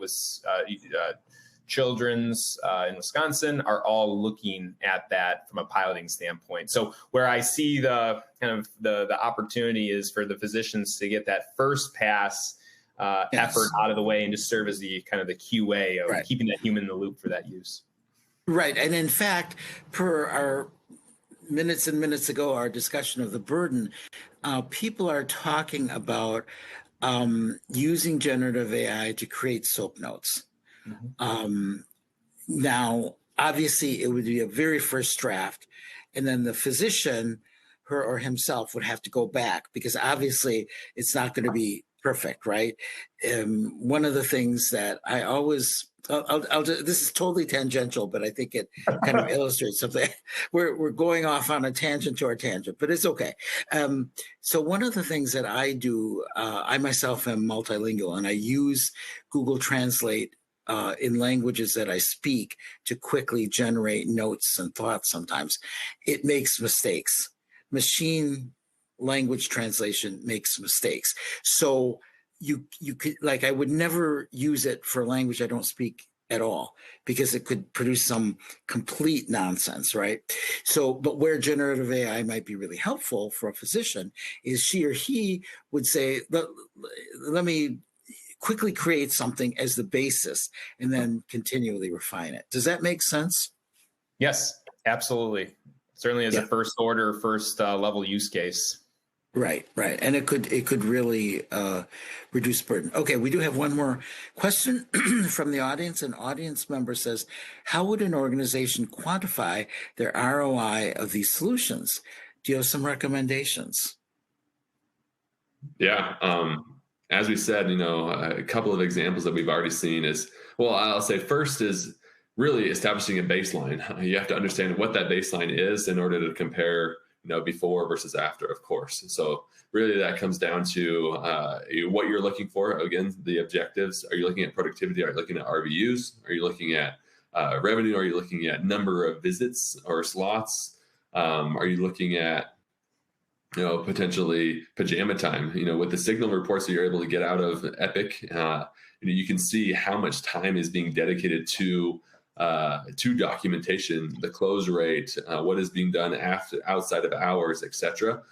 Children's in Wisconsin are all looking at that from a piloting standpoint. So where I see the kind of the opportunity is for the physicians to get that first pass effort out of the way and just serve as the kind of the QA of keeping that human in the loop for that use. Right. And in fact, per our minutes and minutes ago, our discussion of the burden, people are talking about using generative AI to create SOAP notes. Now, obviously, it would be a very first draft, and then the physician, her or himself, would have to go back because obviously it's not going to be perfect, right? One of the things that I always this is totally tangential, but I think it kind of illustrates something. We're going off on a tangent to our tangent, but it's okay. So one of the things that I do, I myself am multilingual, and I use Google Translate in languages that I speak to quickly generate notes and thoughts. Sometimes it makes mistakes. Machine language translation makes mistakes. So you could, like, I would never use it for a language I don't speak at all because it could produce some complete nonsense, right? So, but where generative AI might be really helpful for a physician is she or he would say, let me quickly create something as the basis and then continually refine it. Does that make sense? Yes, absolutely. Certainly as a first order, first level use case. Right. And it could really reduce burden. Okay, we do have one more question from the audience. An audience member says, how would an organization quantify their ROI of these solutions? Do you have some recommendations? Yeah. As we said, a couple of examples that we've already seen is, well, I'll say first is really establishing a baseline. You have to understand what that baseline is in order to compare before versus after, of course. So really that comes down to what you're looking for. Again, the objectives. Are you looking at productivity? Are you looking at RVUs? Are you looking at revenue? Are you looking at number of visits or slots? Are you looking at potentially pajama time? With the signal reports that you're able to get out of Epic, you can see how much time is being dedicated to documentation, the close rate, what is being done outside of hours, etc.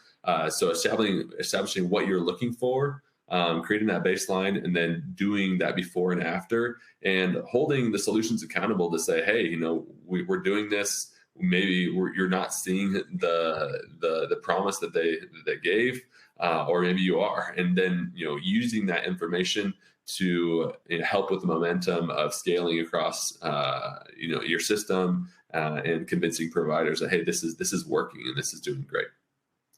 So establishing what you're looking for, creating that baseline, and then doing that before and after, and holding the solutions accountable to say, hey, we're doing this. Maybe you're not seeing the promise that they gave, or maybe you are, and then using that information to help with the momentum of scaling across your system, and convincing providers that, hey, this is working and this is doing great.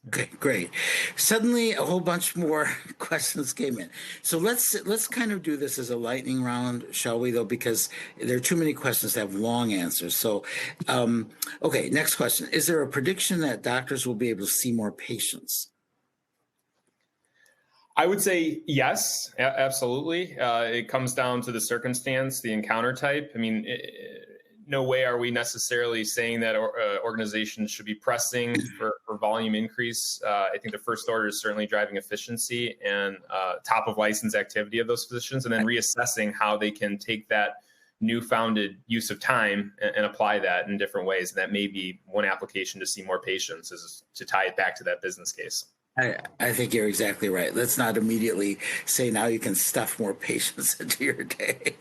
Okay, great. Suddenly a whole bunch more questions came in. So let's kind of do this as a lightning round, shall we, though, because there are too many questions that have long answers. So, okay, next question. Is there a prediction that doctors will be able to see more patients? I would say yes, absolutely. It comes down to the circumstance, the encounter type. I mean, no way are we necessarily saying that organizations should be pressing for volume increase. I think the first order is certainly driving efficiency and top of license activity of those physicians, and then reassessing how they can take that newfounded use of time and apply that in different ways. And that may be one application to see more patients, is to tie it back to that business case. I think you're exactly right. Let's not immediately say now you can stuff more patients into your day.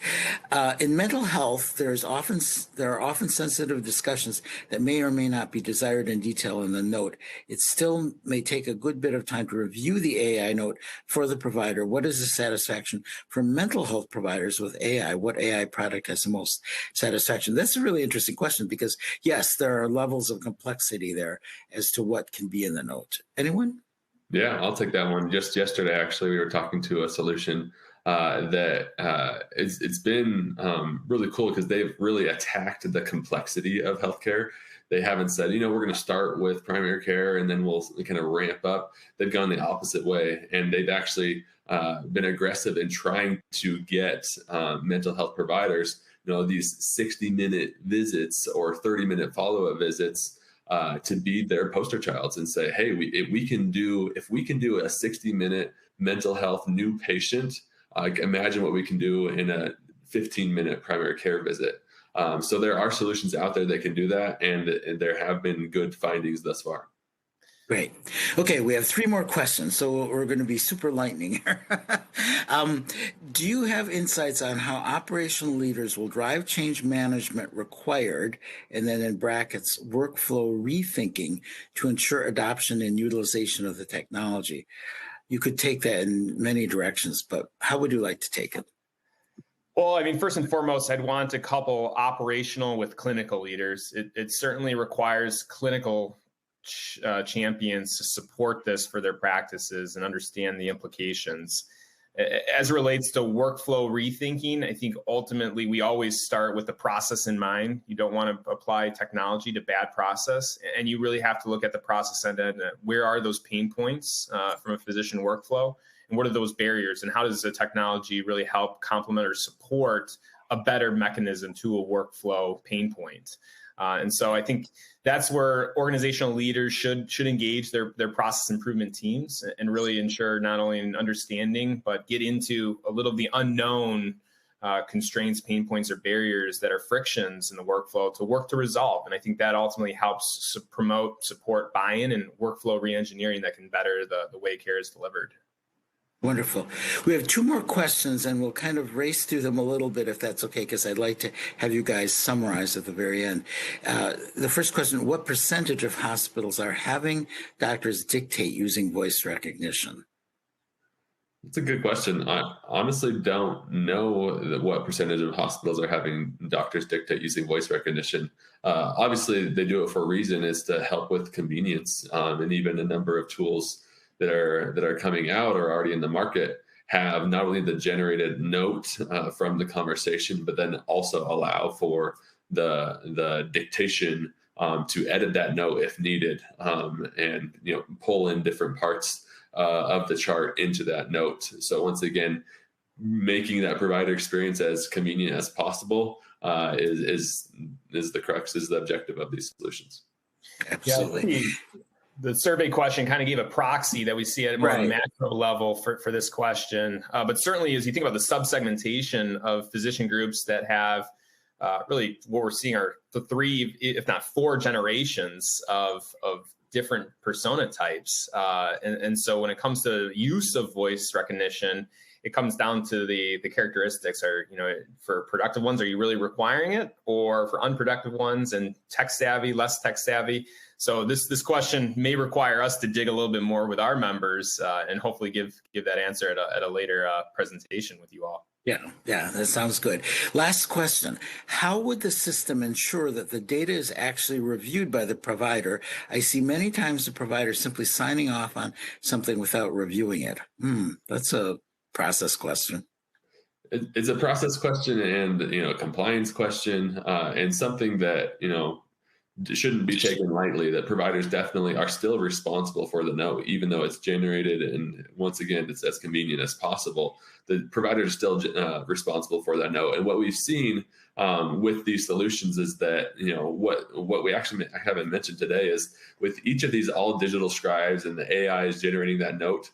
In mental health, there are often sensitive discussions that may or may not be desired in detail in the note. It still may take a good bit of time to review the AI note for the provider. What is the satisfaction for mental health providers with AI? What AI product has the most satisfaction? That's a really interesting question because, yes, there are levels of complexity there as to what can be in the note. Anyone? Yeah, I'll take that one. Just yesterday, actually, we were talking to a solution it's been really cool because they've really attacked the complexity of healthcare. They haven't said, we're going to start with primary care and then we'll kind of ramp up. They've gone the opposite way, and they've actually been aggressive in trying to get mental health providers, these 60-minute visits or 30-minute follow-up visits to be their poster childs and say, hey, if we can do a 60-minute mental health new patient, imagine what we can do in a 15-minute primary care visit. So there are solutions out there that can do that, and there have been good findings thus far. Great. Okay, we have 3 more questions, so we're going to be super lightning here. Do you have insights on how operational leaders will drive change management required, and then in brackets, workflow rethinking to ensure adoption and utilization of the technology? You could take that in many directions, but how would you like to take it? Well, I mean, first and foremost, I'd want to couple operational with clinical leaders. It certainly requires clinical champions to support this for their practices and understand the implications. As it relates to workflow rethinking, I think ultimately we always start with the process in mind. You don't want to apply technology to bad process, and you really have to look at the process and where are those pain points from a physician workflow, and what are those barriers, and how does the technology really help complement or support a better mechanism to a workflow pain point. And so I think that's where organizational leaders should engage their process improvement teams and really ensure not only an understanding, but get into a little of the unknown constraints, pain points, or barriers that are frictions in the workflow to work to resolve. And I think that ultimately helps promote, support buy-in and workflow reengineering that can better the way care is delivered. Wonderful. We have 2 more questions, and we'll kind of race through them a little bit, if that's okay, because I'd like to have you guys summarize at the very end. The first question, what percentage of hospitals are having doctors dictate using voice recognition? That's a good question. I honestly don't know what percentage of hospitals are having doctors dictate using voice recognition. Obviously, they do it for a reason, is to help with convenience, and even a number of tools that are coming out or already in the market have not only the generated note from the conversation, but then also allow for the dictation to edit that note if needed, and pull in different parts of the chart into that note. So once again, making that provider experience as convenient as possible is the crux, is the objective of these solutions. Absolutely. Yeah, the survey question kind of gave a proxy that we see at more of a macro level for this question. But certainly, as you think about the subsegmentation of physician groups that have really what we're seeing are the 3, if not 4 generations of different persona types. And so when it comes to use of voice recognition, it comes down to the characteristics. For productive ones, are you really requiring it? Or for unproductive ones and tech savvy, less tech savvy? So this question may require us to dig a little bit more with our members and hopefully give that answer at a later presentation with you all. Yeah, that sounds good. Last question. How would the system ensure that the data is actually reviewed by the provider? I see many times the provider simply signing off on something without reviewing it. That's a process question. It's a process question and a compliance question, and something that shouldn't be taken lightly, that providers definitely are still responsible for the note, even though it's generated. And once again, it's as convenient as possible. The provider is still responsible for that note. And what we've seen with these solutions is that, what we actually haven't mentioned today is with each of these all digital scribes and the AI is generating that note,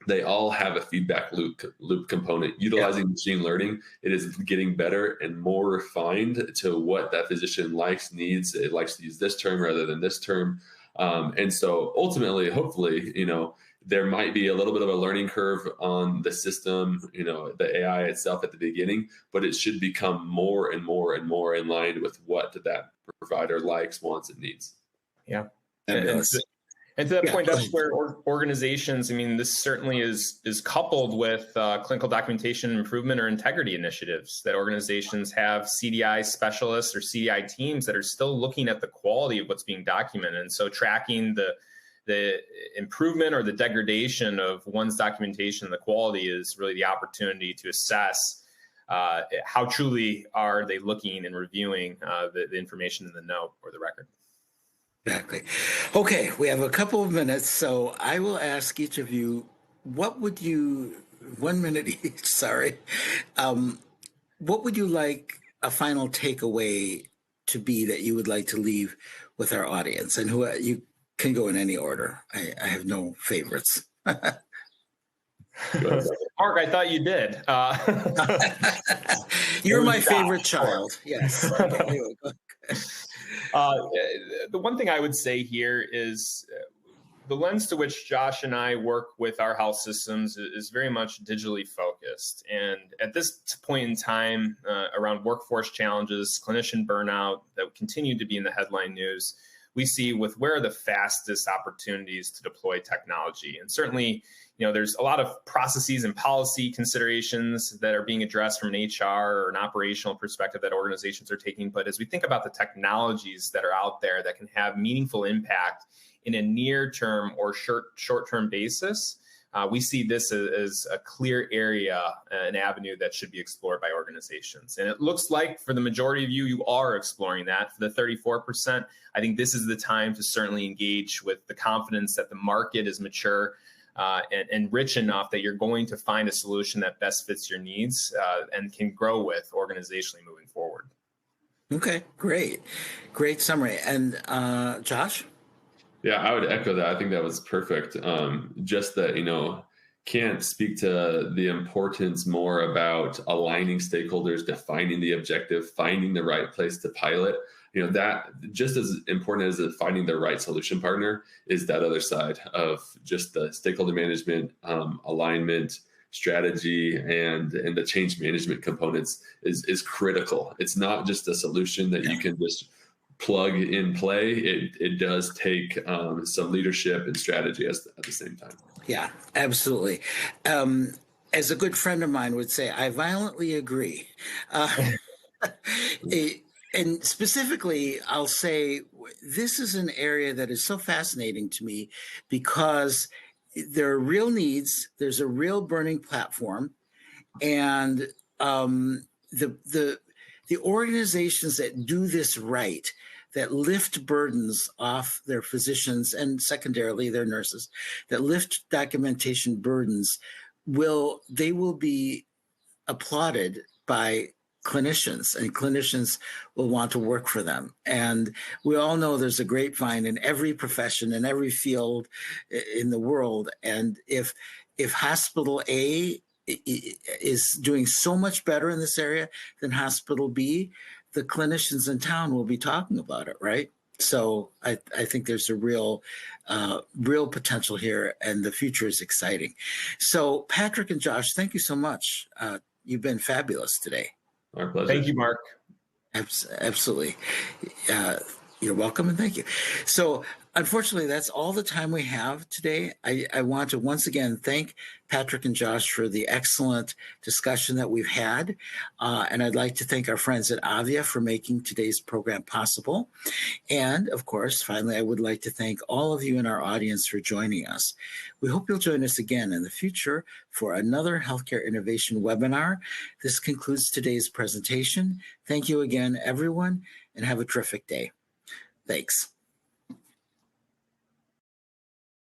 they all have a feedback loop component. Utilizing machine learning, it is getting better and more refined to what that physician likes, needs. It likes to use this term rather than this term. And so ultimately, hopefully, there might be a little bit of a learning curve on the system, the AI itself at the beginning, but it should become more and more and more in line with what that provider likes, wants, and needs. Yeah. And to that point, that's where organizations, this certainly is coupled with clinical documentation improvement or integrity initiatives, that organizations have CDI specialists or CDI teams that are still looking at the quality of what's being documented. And so tracking the improvement or the degradation of one's documentation, the quality, is really the opportunity to assess how truly are they looking and reviewing the information in the note or the record. Exactly. Okay, we have a couple of minutes, so I will ask each of you, 1 minute each, sorry. What would you like a final takeaway to be that you would like to leave with our audience? And you can go in any order. I have no favorites. Mark, I thought you did. You're my favorite child. Yes. Okay, the one thing I would say here is the lens to which Josh and I work with our health systems is very much digitally focused. And at this point in time, around workforce challenges, clinician burnout that continue to be in the headline news, we see with where are the fastest opportunities to deploy technology. And certainly, there's a lot of processes and policy considerations that are being addressed from an HR or an operational perspective that organizations are taking. But as we think about the technologies that are out there that can have meaningful impact in a near-term or short-term basis, we see this as a clear area, an avenue that should be explored by organizations. And it looks like for the majority of you are exploring that. For the 34%, I think this is the time to certainly engage with the confidence that the market is mature and rich enough that you're going to find a solution that best fits your needs and can grow with organizationally moving forward. Okay, great summary. And Josh? Yeah, I would echo that. I think that was perfect. Just that, can't speak to the importance more about aligning stakeholders, defining the objective, finding the right place to pilot. That just as important as finding the right solution partner is that other side of just the stakeholder management, alignment, strategy, and the change management components is critical. It's not just a solution that you can just plug in play. It does take some leadership and strategy at the same time. Yeah, absolutely. As a good friend of mine would say, I violently agree. And specifically, I'll say this is an area that is so fascinating to me because there are real needs. There's a real burning platform, and the organizations that do this right, that lift burdens off their physicians and secondarily their nurses, that lift documentation burdens, will be applauded by clinicians, and clinicians will want to work for them. And we all know there's a grapevine in every profession, in every field in the world. And if hospital A is doing so much better in this area than hospital B, the clinicians in town will be talking about it, right? So I think there's a real potential here, and the future is exciting. So Patrick and Josh, thank you so much. You've been fabulous today. Our pleasure. Thank you, Mark. Absolutely. You're welcome, and thank you. So unfortunately, that's all the time we have today. I want to once again thank Patrick and Josh for the excellent discussion that we've had. And I'd like to thank our friends at AVIA for making today's program possible. And of course, finally, I would like to thank all of you in our audience for joining us. We hope you'll join us again in the future for another healthcare innovation webinar. This concludes today's presentation. Thank you again, everyone, and have a terrific day. Thanks.